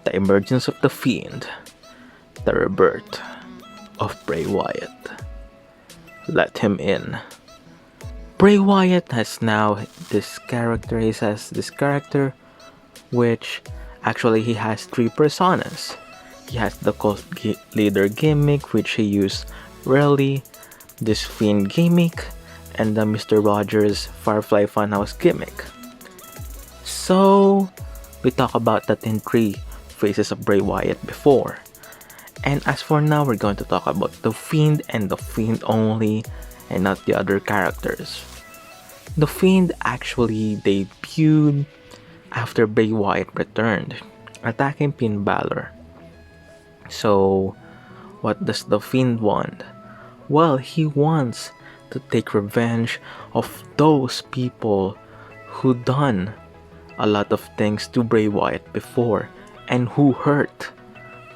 The Emergence of the Fiend, the Rebirth of Bray Wyatt. Let him in. Bray Wyatt has now this character. He has this character which actually he has three personas. He has the cult leader gimmick, which he used rarely, this Fiend gimmick, and the Mr. Rogers Firefly Funhouse gimmick. So we talked about that in three phases of Bray Wyatt before. And as for now, we're going to talk about the Fiend and the Fiend only, and not the other characters. The Fiend actually debuted after Bray Wyatt returned, attacking Finn Balor. So, what does the Fiend want? Well, he wants to take revenge of those people who done a lot of things to Bray Wyatt before and who hurt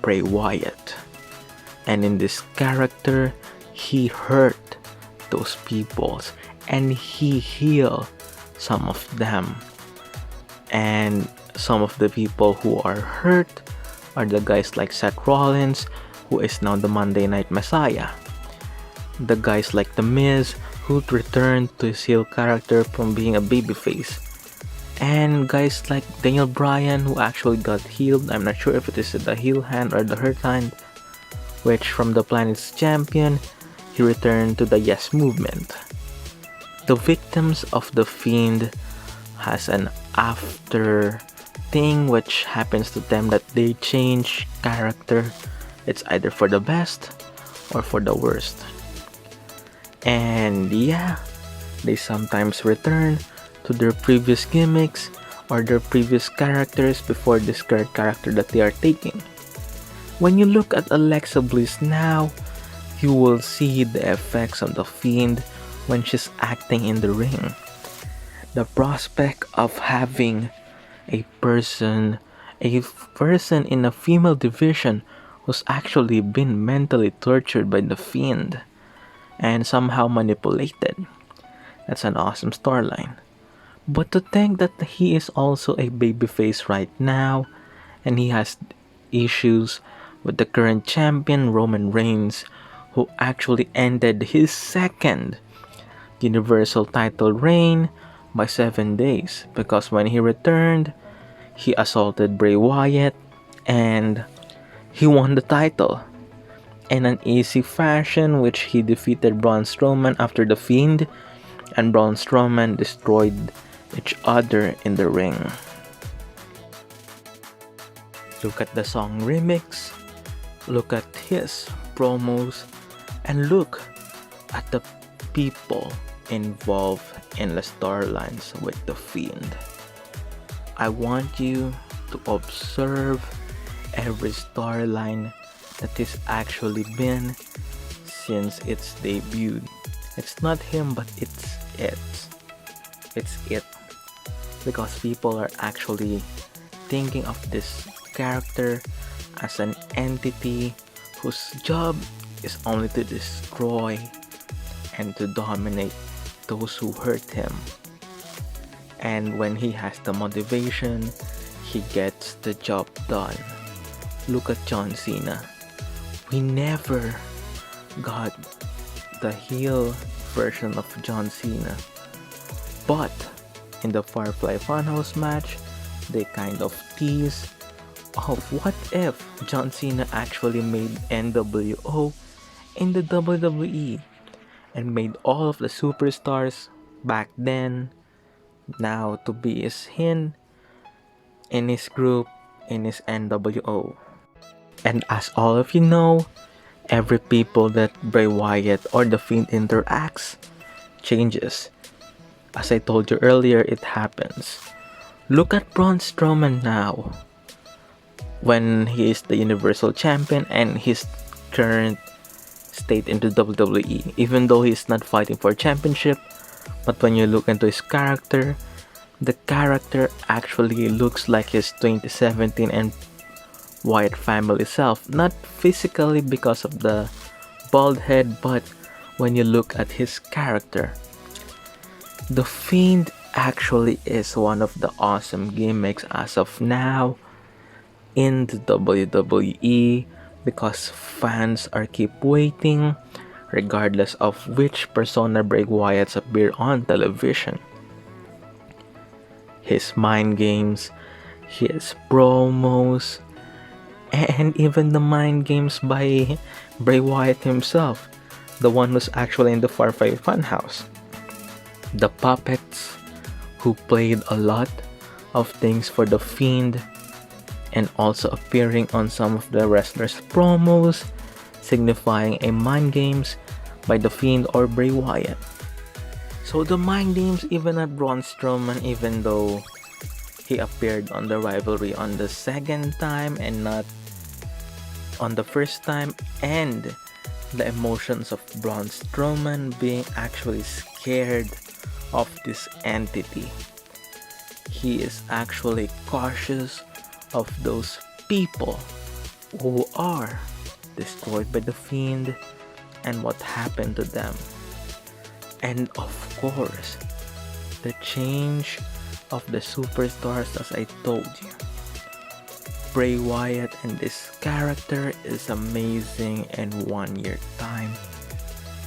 Bray Wyatt. And in this character, he hurt those peoples and he healed some of them. And some of the people who are hurt are the guys like Seth Rollins, who is now the Monday Night Messiah. The guys like The Miz, who returned to his heel character from being a babyface. And guys like Daniel Bryan, who actually got healed. I'm not sure if it is the heel hand or the hurt hand, which from the Planet's champion, he returned to the Yes movement. The victims of the Fiend has an after thing which happens to them that they change character. It's either for the best or for the worst. And yeah, they sometimes return to their previous gimmicks or their previous characters before this current character that they are taking. When you look at Alexa Bliss now, you will see the effects of the Fiend when she's acting in the ring. The prospect of having a person in a female division who's actually been mentally tortured by the Fiend and somehow manipulated. That's an awesome storyline. But to think that he is also a babyface right now and he has issues with the current champion Roman Reigns, who actually ended his second Universal title reign by 7 days, because when he returned, he assaulted Bray Wyatt and he won the title in an easy fashion, which he defeated Braun Strowman after the Fiend, and Braun Strowman destroyed each other in the ring. Look at the song remix, look at his promos, and look at the people involved in the storylines with the Fiend. I want you to observe every storyline that has actually been since its debut. It's not him, but it's it. Because people are actually thinking of this character as an entity whose job is only to destroy and to dominate those who hurt him. And when he has the motivation, he gets the job done. Look at John Cena. We never got the heel version of John Cena. But in the Firefly Funhouse match, they kind of tease of what if John Cena actually made NWO in the WWE and made all of the superstars back then now to be in his group, in his NWO. And as all of you know, every people that Bray Wyatt or the Fiend interacts changes. As I told you earlier, it happens. Look at Braun Strowman now, when he is the Universal Champion and his current state into WWE, even though he's not fighting for championship. But when you look into his character, the character actually looks like his 2017 and Wyatt family self. Not physically because of the bald head, but when you look at his character. The Fiend actually is one of the awesome gimmicks as of now. in the WWE because fans are keep waiting regardless of which persona Bray Wyatt appear on television. His mind games, his promos, and even the mind games by Bray Wyatt himself, the one who's actually in the Firefly Funhouse. The puppets who played a lot of things for the Fiend and also appearing on some of the wrestlers' promos, signifying a mind games by the Fiend or Bray Wyatt. So the mind games even at Braun Strowman, even though he appeared on the rivalry on the second time and not on the first time, and the emotions of Braun Strowman being actually scared of this entity. He is actually cautious of those people who are destroyed by the Fiend and what happened to them. And of course, the change of the superstars, as I told you. Bray Wyatt and this character is amazing in 1 year time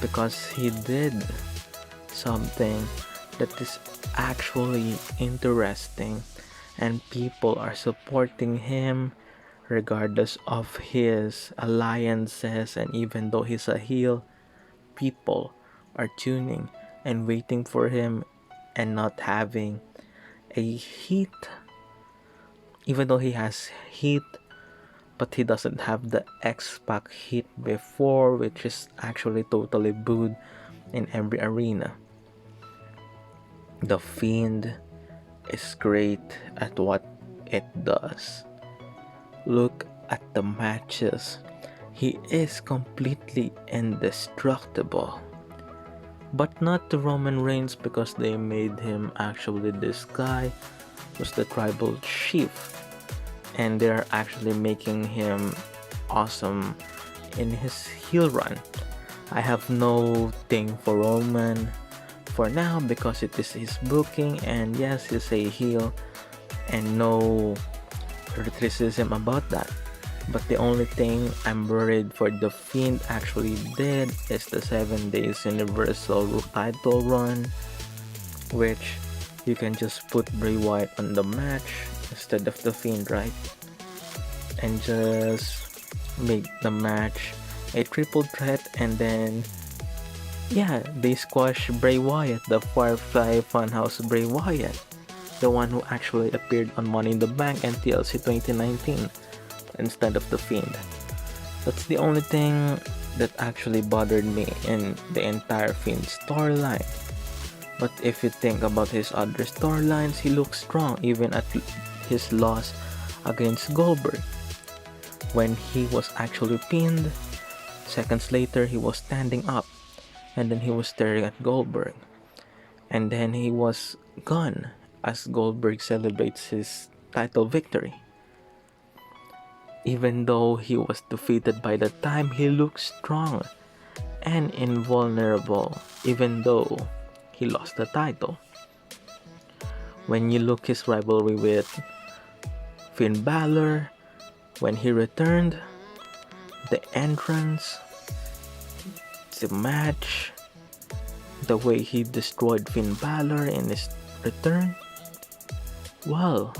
because he did something that is actually interesting and people are supporting him regardless of his alliances, and even though he's a heel, people are tuning and waiting for him and not having a heat. Even though he has heat, but he doesn't have the X-Pac heat before, which is actually totally booed in every arena. The Fiend is great at what it does. Look at the matches. He is completely indestructible. But not to Roman Reigns because they made him actually this guy was the tribal chief. And they're actually making him awesome in his heel run. I have no thing for Roman for now because it is his booking, and yes, he's a heel and no criticism about that. But the only thing I'm worried for the Fiend actually did is the 7 days Universal title run, which you can just put Bray Wyatt on the match instead of the Fiend, right? And just make the match a triple threat, and then yeah, they squash Bray Wyatt, the Firefly Funhouse Bray Wyatt, the one who actually appeared on Money in the Bank and TLC 2019 instead of the Fiend. That's the only thing that actually bothered me in the entire Fiend storyline. But if you think about his other storylines, he looks strong even at his loss against Goldberg. When he was actually pinned, seconds later he was standing up, and then he was staring at Goldberg, and then he was gone as Goldberg celebrates his title victory. Even though he was defeated by the time, he looked strong and invulnerable even though he lost the title. When you look his rivalry with Finn Balor, when he returned, the entrance, the match, the way he destroyed Finn Balor in his return, well,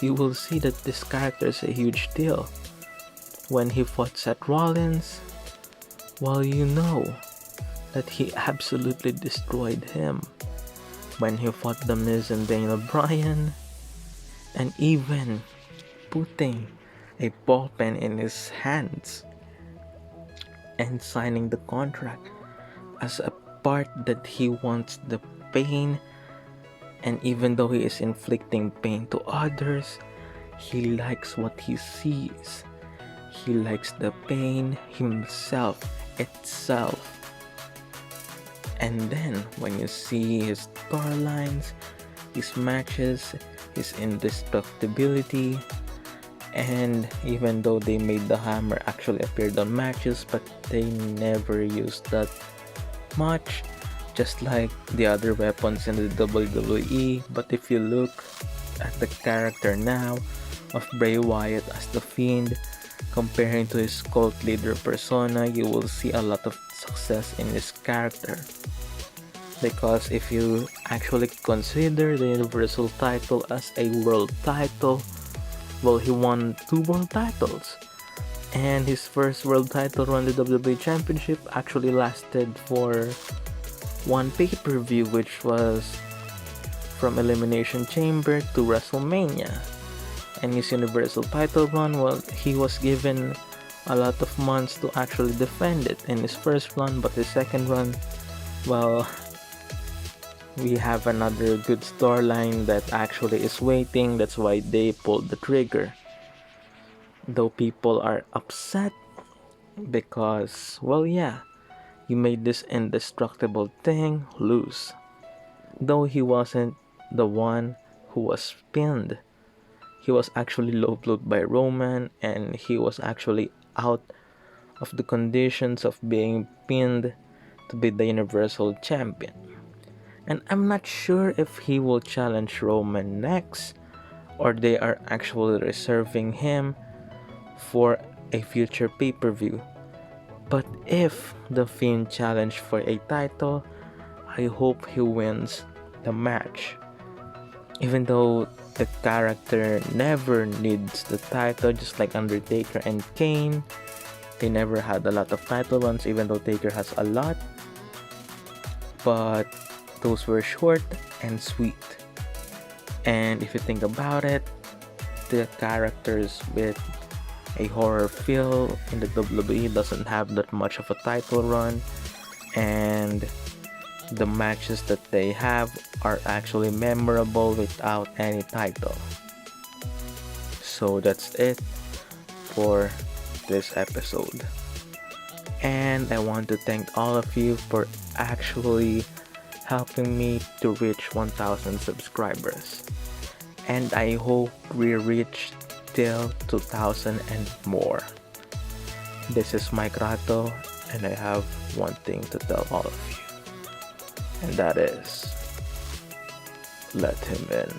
you will see that this character is a huge deal. When he fought Seth Rollins, well, you know that he absolutely destroyed him. When he fought The Miz and Daniel Bryan, and even putting a ball pen in his hands and signing the contract as a part that he wants the pain. And even though he is inflicting pain to others, he likes what he sees. He likes the pain himself, itself. And then when you see his storylines, his matches, his indestructibility, and even though they made the hammer actually appeared on matches, but they never used that much, just like the other weapons in the WWE. But if you look at the character now, of Bray Wyatt as the Fiend, comparing to his cult leader persona, you will see a lot of success in his character. Because if you actually consider the Universal title as a world title, well, he won 2 world titles. And his first world title run, the WWE Championship, actually lasted for 1 pay-per-view, which was from Elimination Chamber to WrestleMania. And his Universal title run, well, he was given a lot of months to actually defend it in his first run, but his second run, well, we have another good storyline that actually is waiting. That's why they pulled the trigger. Though people are upset because, well, yeah, you made this indestructible thing lose. Though he wasn't the one who was pinned. He was actually low blowed by Roman, and he was actually out of the conditions of being pinned to be the Universal Champion. And I'm not sure if he will challenge Roman next, or they are actually reserving him for a future pay-per-view. But if the Fiend challenge for a title, I hope he wins the match. Even though the character never needs the title, just like Undertaker and Kane, they never had a lot of title runs, even though Taker has a lot. But those were short and sweet. And if you think about it, the characters with a horror feel in the WWE doesn't have that much of a title run, and the matches that they have are actually memorable without any title. So that's it for this episode. And I want to thank all of you for actually helping me to reach 1,000 subscribers. And I hope we reach till 2,000 and more. This is Mike Rato, and I have one thing to tell all of you. And that is, let him in.